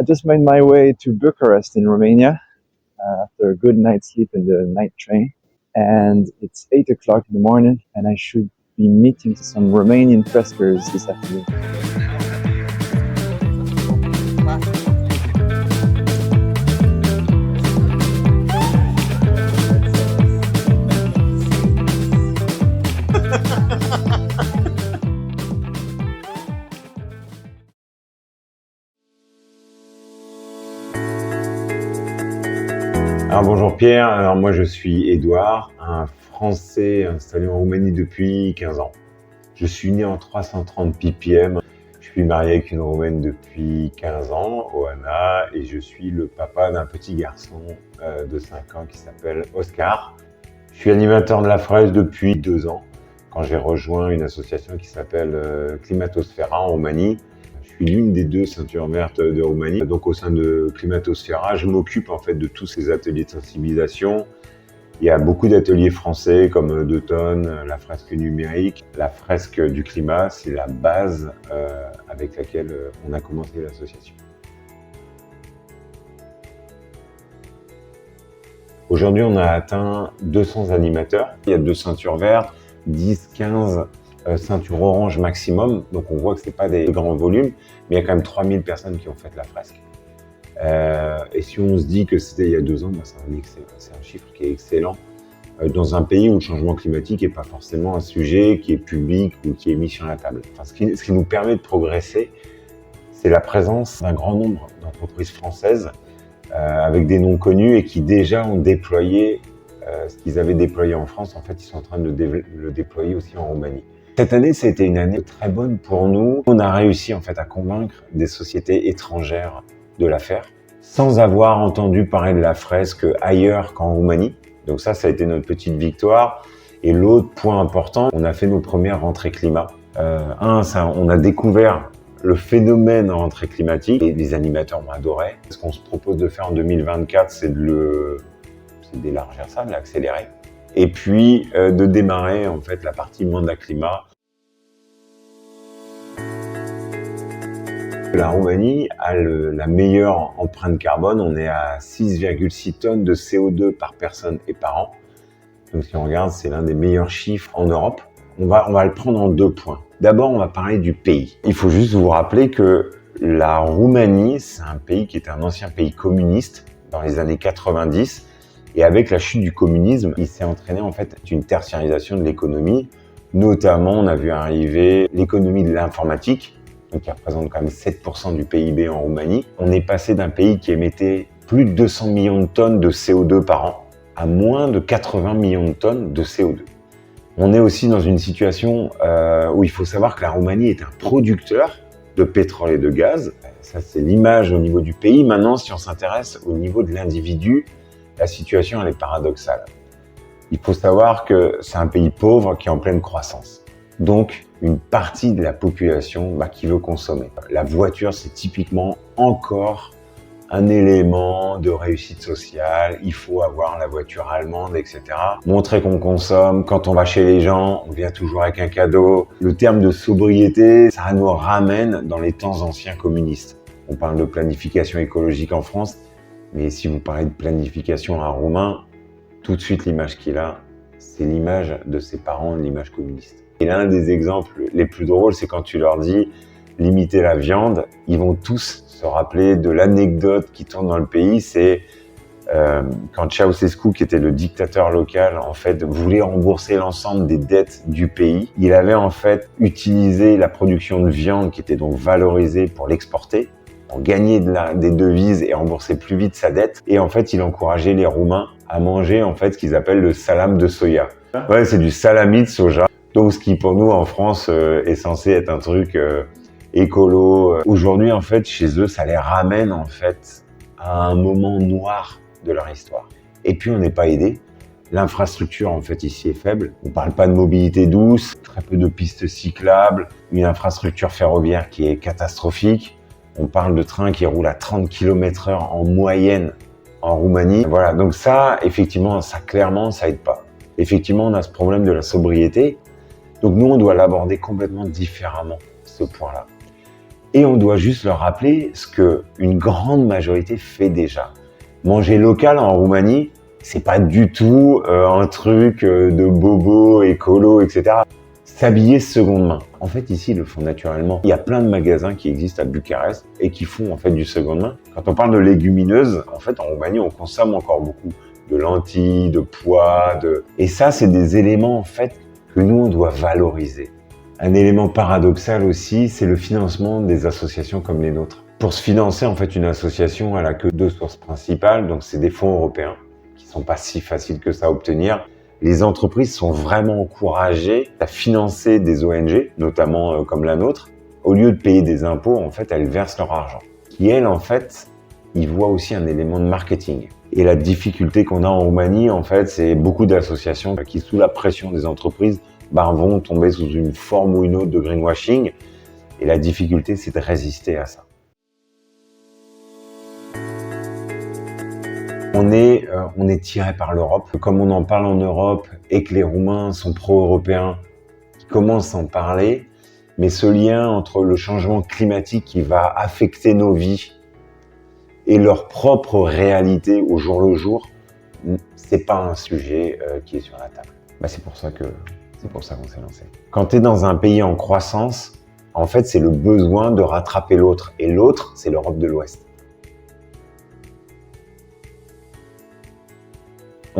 just made my way to Bucharest in Romania after a good night's sleep in the night train. And it's 8 o'clock in the morning, and I should be meeting some Romanian frescoers this afternoon. Alors bonjour Pierre, alors moi je suis Édouard, un Français installé en Roumanie depuis 15 ans. Je suis né en 330 ppm, je suis marié avec une Roumaine depuis 15 ans, Oana, et je suis le papa d'un petit garçon de 5 ans qui s'appelle Oscar. Je suis animateur de la fraise depuis 2 ans, quand j'ai rejoint une association qui s'appelle Climatosfera en Roumanie. Je suis l'une des 2 ceintures vertes de Roumanie. Donc au sein de Climatosfera, je m'occupe en fait de tous ces ateliers de sensibilisation. Il y a beaucoup d'ateliers français comme 2 tonnes, la fresque numérique. La fresque du climat, c'est la base avec laquelle on a commencé l'association. Aujourd'hui, on a atteint 200 animateurs. Il y a 2 ceintures vertes, 10, 15 ceinture orange maximum, donc on voit que c'est pas des grands volumes, mais il y a quand même 3000 personnes qui ont fait la fresque. Et si on se dit que c'était il y a 2 ans, c'est un chiffre qui est excellent dans un pays où le changement climatique n'est pas forcément un sujet qui est public ou qui est mis sur la table. Enfin, ce qui nous permet de progresser, c'est la présence d'un grand nombre d'entreprises françaises avec des noms connus et qui déjà ont déployé ce qu'ils avaient déployé en France. En fait, ils sont en train de le déployer aussi en Roumanie. Cette année, ça a été une année très bonne pour nous. On a réussi en fait à convaincre des sociétés étrangères de la faire, sans avoir entendu parler de la fresque ailleurs qu'en Roumanie. Donc ça a été notre petite victoire. Et l'autre point important, on a fait nos premières rentrées climat. On a découvert le phénomène rentrée climatique et les animateurs ont adoré. Ce qu'on se propose de faire en 2024, c'est d'élargir ça, de l'accélérer. Et puis de démarrer en fait la partie mandat climat. La Roumanie a la meilleure empreinte carbone, on est à 6,6 tonnes de CO2 par personne et par an. Donc si on regarde, c'est l'un des meilleurs chiffres en Europe. On va le prendre en 2 points. D'abord, on va parler du pays. Il faut juste vous rappeler que la Roumanie, c'est un pays qui est un ancien pays communiste dans les années 90. Et avec la chute du communisme, il s'est entraîné en fait une tertiarisation de l'économie. Notamment, on a vu arriver l'économie de l'informatique, donc qui représente quand même 7% du PIB en Roumanie. On est passé d'un pays qui émettait plus de 200 millions de tonnes de CO2 par an à moins de 80 millions de tonnes de CO2. On est aussi dans une situation où il faut savoir que la Roumanie est un producteur de pétrole et de gaz. Ça, c'est l'image au niveau du pays. Maintenant, si on s'intéresse au niveau de l'individu, la situation elle est paradoxale. Il faut savoir que c'est un pays pauvre qui est en pleine croissance. Donc, une partie de la population qui veut consommer. La voiture, c'est typiquement encore un élément de réussite sociale. Il faut avoir la voiture allemande, etc. Montrer qu'on consomme. Quand on va chez les gens, on vient toujours avec un cadeau. Le terme de sobriété, ça nous ramène dans les temps anciens communistes. On parle de planification écologique en France. Mais si vous parlez de planification à un Roumain, tout de suite l'image qu'il a, c'est l'image de ses parents, l'image communiste. Et l'un des exemples les plus drôles, c'est quand tu leur dis limiter la viande, ils vont tous se rappeler de l'anecdote qui tourne dans le pays, c'est quand Ceausescu, qui était le dictateur local, en fait, voulait rembourser l'ensemble des dettes du pays. Il avait en fait utilisé la production de viande qui était donc valorisée pour l'exporter, pour gagner des devises et rembourser plus vite sa dette. Et en fait, il encourageait les Roumains à manger en fait ce qu'ils appellent le salam de soya. Ouais, c'est du salami de soja. Donc, ce qui pour nous en France est censé être un truc écolo. Aujourd'hui, en fait, chez eux, ça les ramène en fait à un moment noir de leur histoire. Et puis, on n'est pas aidé. L'infrastructure, en fait, ici est faible. On parle pas de mobilité douce, très peu de pistes cyclables, une infrastructure ferroviaire qui est catastrophique. On parle de trains qui roulent à 30 km/h en moyenne en Roumanie. Voilà, donc ça, effectivement, clairement, ça aide pas. Effectivement, on a ce problème de la sobriété. Donc nous, on doit l'aborder complètement différemment, ce point-là. Et on doit juste leur rappeler ce que une grande majorité fait déjà. Manger local en Roumanie, c'est pas du tout un truc de bobo, écolo, etc. S'habiller seconde main. En fait, ici, ils le font naturellement. Il y a plein de magasins qui existent à Bucarest et qui font en fait du seconde main. Quand on parle de légumineuses, en fait, en Roumanie, on consomme encore beaucoup de lentilles, de pois, et ça, c'est des éléments en fait que nous, on doit valoriser. Un élément paradoxal aussi, c'est le financement des associations comme les nôtres. Pour se financer, en fait, une association, elle a que deux sources principales, donc c'est des fonds européens qui sont pas si faciles que ça à obtenir. Les entreprises sont vraiment encouragées à financer des ONG, notamment comme la nôtre. Au lieu de payer des impôts, en fait, elles versent leur argent. Qui, elles, en fait, ils voient aussi un élément de marketing. Et la difficulté qu'on a en Roumanie, en fait, c'est beaucoup d'associations qui, sous la pression des entreprises, vont tomber sous une forme ou une autre de greenwashing. Et la difficulté, c'est de résister à ça. On est tiré par l'Europe. Comme on en parle en Europe et que les Roumains sont pro-européens, qui commencent à en parler, mais ce lien entre le changement climatique qui va affecter nos vies et leur propre réalité au jour le jour, c'est pas un sujet qui est sur la table. C'est pour ça qu'on s'est lancé. Quand tu es dans un pays en croissance, en fait, c'est le besoin de rattraper l'autre. Et l'autre, c'est l'Europe de l'Ouest.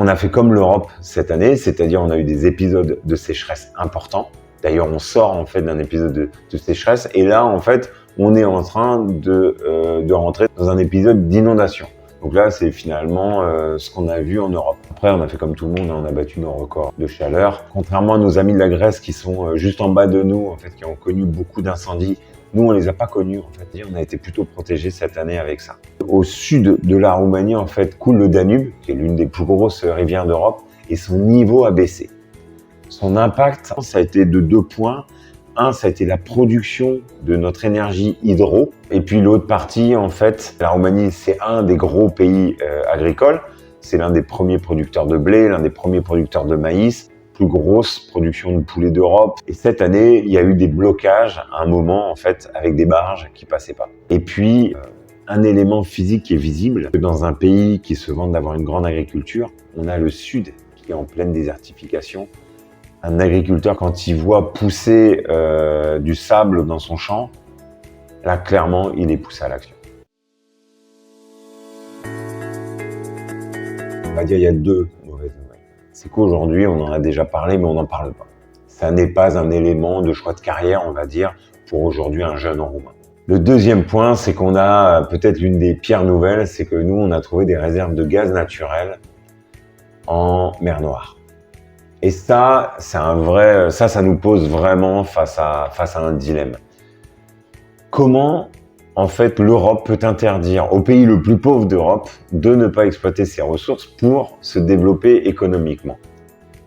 On a fait comme l'Europe cette année, c'est-à-dire on a eu des épisodes de sécheresse importants. D'ailleurs, on sort en fait d'un épisode de sécheresse et là, en fait, on est en train de rentrer dans un épisode d'inondation. Donc là, c'est finalement ce qu'on a vu en Europe. Après, on a fait comme tout le monde, on a battu nos records de chaleur. Contrairement à nos amis de la Grèce qui sont juste en bas de nous, en fait, qui ont connu beaucoup d'incendies, nous, on les a pas connus, en fait. On a été plutôt protégés cette année avec ça. Au sud de la Roumanie, en fait, coule le Danube, qui est l'une des plus grosses rivières d'Europe, et son niveau a baissé. Son impact, ça a été de 2 points. Un, ça a été la production de notre énergie hydro. Et puis l'autre partie, en fait, la Roumanie, c'est un des gros pays agricoles. C'est l'un des premiers producteurs de blé, l'un des premiers producteurs de maïs, plus grosse production de poulet d'Europe. Et cette année, il y a eu des blocages à un moment, en fait, avec des barges qui passaient pas. Et puis, un élément physique qui est visible, dans un pays qui se vante d'avoir une grande agriculture, on a le sud qui est en pleine désertification. Un agriculteur, quand il voit pousser du sable dans son champ, là, clairement, il est poussé à l'action. On va dire il y a 2 mauvaises nouvelles. C'est qu'aujourd'hui, on en a déjà parlé, mais on n'en parle pas. Ça n'est pas un élément de choix de carrière, on va dire, pour aujourd'hui un jeune en roumain. Le deuxième point, c'est qu'on a peut-être l'une des pires nouvelles, c'est que nous, on a trouvé des réserves de gaz naturel en mer Noire. Et ça, c'est un vrai, ça nous pose vraiment face à un dilemme. Comment, en fait, l'Europe peut interdire au pays le plus pauvre d'Europe de ne pas exploiter ses ressources pour se développer économiquement?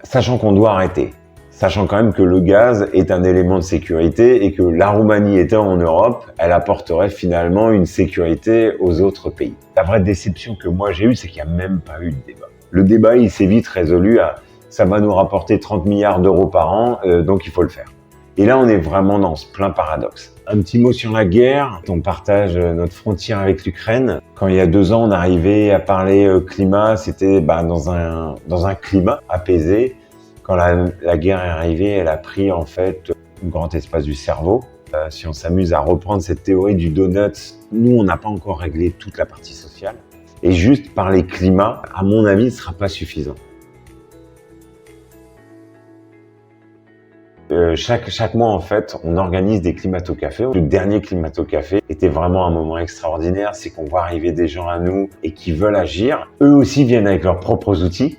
Sachant qu'on doit arrêter. Sachant quand même que le gaz est un élément de sécurité et que la Roumanie étant en Europe, elle apporterait finalement une sécurité aux autres pays. La vraie déception que moi j'ai eue, c'est qu'il n'y a même pas eu de débat. Le débat, il s'est vite résolu à ça va nous rapporter 30 milliards d'euros par an, donc il faut le faire. Et là, on est vraiment dans ce plein paradoxe. Un petit mot sur la guerre. On partage notre frontière avec l'Ukraine. Quand il y a 2 ans, on arrivait à parler climat, c'était dans un climat apaisé. Quand la guerre est arrivée, elle a pris en fait un grand espace du cerveau. Si on s'amuse à reprendre cette théorie du donut, nous, on n'a pas encore réglé toute la partie sociale. Et juste parler climat, à mon avis, ne sera pas suffisant. Chaque mois, en fait, on organise des climato-cafés. Le dernier climato-café était vraiment un moment extraordinaire. C'est qu'on voit arriver des gens à nous et qui veulent agir. Eux aussi viennent avec leurs propres outils.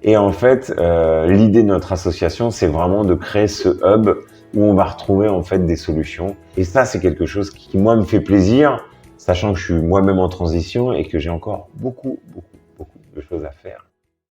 Et en fait, l'idée de notre association, c'est vraiment de créer ce hub où on va retrouver en fait des solutions. Et ça, c'est quelque chose qui, moi, me fait plaisir, sachant que je suis moi-même en transition et que j'ai encore beaucoup de choses à faire.